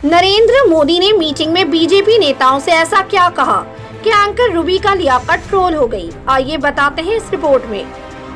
नरेंद्र मोदी ने मीटिंग में बीजेपी नेताओं से ऐसा क्या कहा कि एंकर रूबी का लियाकत ट्रोल हो गई। आइए बताते हैं इस रिपोर्ट में।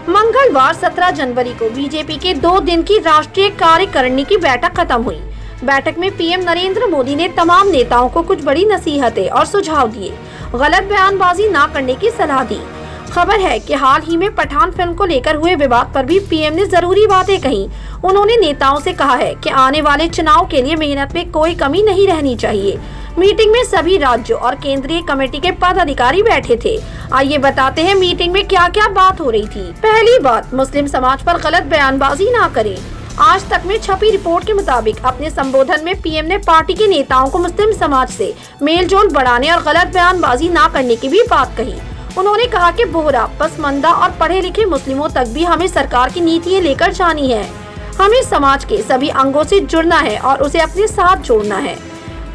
मंगलवार 17 जनवरी को बीजेपी के 2 दिन की राष्ट्रीय कार्यकारिणी की बैठक खत्म हुई। बैठक में पीएम नरेंद्र मोदी ने तमाम नेताओं को कुछ बड़ी नसीहतें और सुझाव दिए। गलत बयानबाजी न करने की सलाह दी। खबर है कि हाल ही में पठान फिल्म को लेकर हुए विवाद पर भी पीएम ने जरूरी बातें कही। उन्होंने नेताओं से कहा है कि आने वाले चुनाव के लिए मेहनत में कोई कमी नहीं रहनी चाहिए। मीटिंग में सभी राज्यों और केंद्रीय कमेटी के पदाधिकारी बैठे थे। आइए बताते हैं मीटिंग में क्या क्या बात हो रही थी। पहली बात, मुस्लिम समाज पर गलत बयानबाजी न करें। आज तक में छपी रिपोर्ट के मुताबिक अपने संबोधन में पीएम ने पार्टी के नेताओं को मुस्लिम समाज से मेलजोल बढ़ाने और गलत बयानबाजी न करने की भी बात कही। उन्होंने कहा कि बोहरा, पसमंदा और पढ़े लिखे मुस्लिमों तक भी हमें सरकार की नीतियाँ लेकर जानी है। हमें समाज के सभी अंगों से जुड़ना है और उसे अपने साथ जोड़ना है।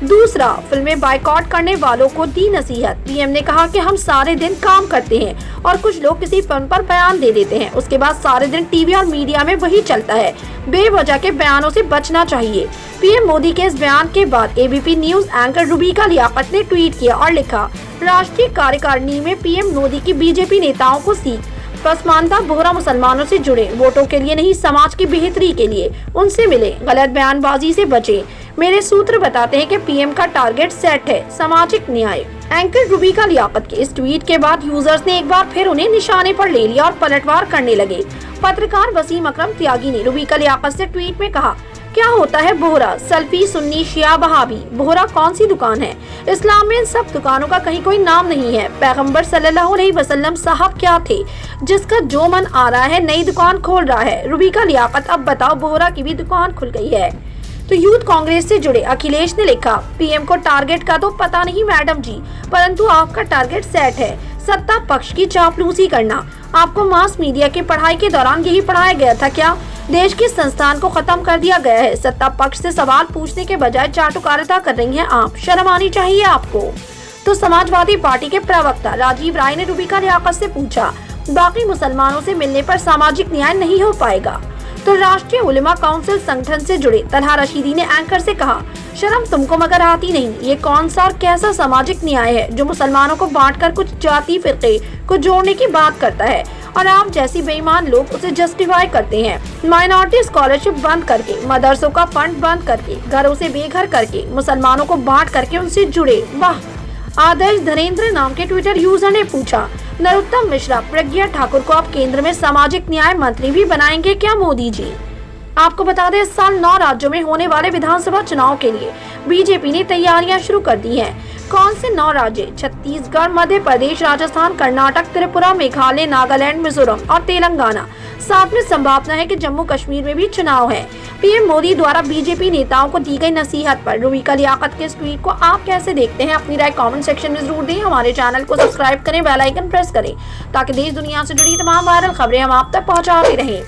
दूसरा, फिल्में बायकॉट करने वालों को दी नसीहत। पीएम ने कहा कि हम सारे दिन काम करते हैं और कुछ लोग किसी फिल्म पर बयान दे देते हैं, उसके बाद सारे दिन टीवी और मीडिया में वही चलता है। बेवजह के बयानों से बचना चाहिए। पीएम मोदी के इस बयान के बाद एबीपी न्यूज एंकर रूबी का लियाकत ने ट्वीट किया और लिखा, राष्ट्रीय कार्यकारिणी में पीएम मोदी की बीजेपी नेताओं को सीख, पसमानदा बोहरा मुसलमानों से जुड़े, वोटों के लिए नहीं समाज की बेहतरी के लिए उनसे मिले, गलत बयानबाजी से बचे। मेरे सूत्र बताते हैं कि पीएम का टारगेट सेट है, सामाजिक न्याय। एंकर रूबी का लियाकत के इस ट्वीट के बाद यूजर्स ने एक बार फिर उन्हें निशाने पर ले लिया और पलटवार करने लगे। पत्रकार वसीम अकरम त्यागी ने रूबी का लियाकत से ट्वीट में कहा, क्या होता है बोहरा? सल्फी, सुन्नी, शिया, वहाबी। बोहरा कौन सी दुकान है? इस्लाम में इन सब दुकानों का कहीं कोई नाम नहीं है। पैगंबर सल्लल्लाहु अलैहि वसल्लम साहब क्या थे? जिसका जो मन आ रहा है नई दुकान खोल रहा है। रूबी का लियाकत, अब बताओ बोहरा की भी दुकान खुल गई है। तो यूथ कांग्रेस से जुड़े अखिलेश ने लिखा, पीएम को टारगेट का तो पता नहीं मैडम जी, परंतु आपका टारगेट सेट है, सत्ता पक्ष की चापलूसी करना। आपको मास मीडिया की पढ़ाई के दौरान यही पढ़ाया गया था क्या? देश के संस्थान को खत्म कर दिया गया है। सत्ता पक्ष से सवाल पूछने के बजाय चाटुकारिता कर रही हैं आप, शर्म आनी चाहिए आपको। तो समाजवादी पार्टी के प्रवक्ता राजीव राय ने रूबी का लियाकत से पूछा, बाकी मुसलमानों से मिलने पर सामाजिक न्याय नहीं हो पाएगा? तो राष्ट्रीय उलेमा काउंसिल संगठन से जुड़े तलहा रशीदी ने एंकर से कहा, शर्म तुमको मगर आती नहीं। ये कौन सा और कैसा सामाजिक न्याय है जो मुसलमानों को बांटकर कुछ जाति फिरके को जोड़ने की बात करता है और आप जैसी बेईमान लोग उसे जस्टिफाई करते हैं। माइनॉरिटी स्कॉलरशिप बंद करके, मदरसों का फंड बंद करके, घरों से बेघर करके, मुसलमानों को बांट करके उनसे जुड़े। वाह। आदर्श धनेंद्र नाम के ट्विटर यूजर ने पूछा, नरोत्तम मिश्रा, प्रज्ञा ठाकुर को आप केंद्र में सामाजिक न्याय मंत्री भी बनाएंगे क्या मोदी जी? आपको बता दें, इस साल 9 राज्यों में होने वाले विधानसभा चुनाव के लिए बीजेपी ने तैयारियां शुरू कर दी हैं। कौन से 9 राज्य? छत्तीसगढ़, मध्य प्रदेश, राजस्थान, कर्नाटक, त्रिपुरा, मेघालय, नागालैंड, मिजोरम और तेलंगाना। साथ में संभावना है कि जम्मू कश्मीर में भी चुनाव है। पीएम मोदी द्वारा बीजेपी नेताओं को दी गई नसीहत पर रूबी का लियाकत के इस ट्वीट को आप कैसे देखते हैं? अपनी राय कमेंट सेक्शन में जरूर दें। हमारे चैनल को सब्सक्राइब करें, बेल आइकन प्रेस करें ताकि देश दुनिया से जुड़ी तमाम वायरल खबरें हम आप तक पहुंचाते रहें।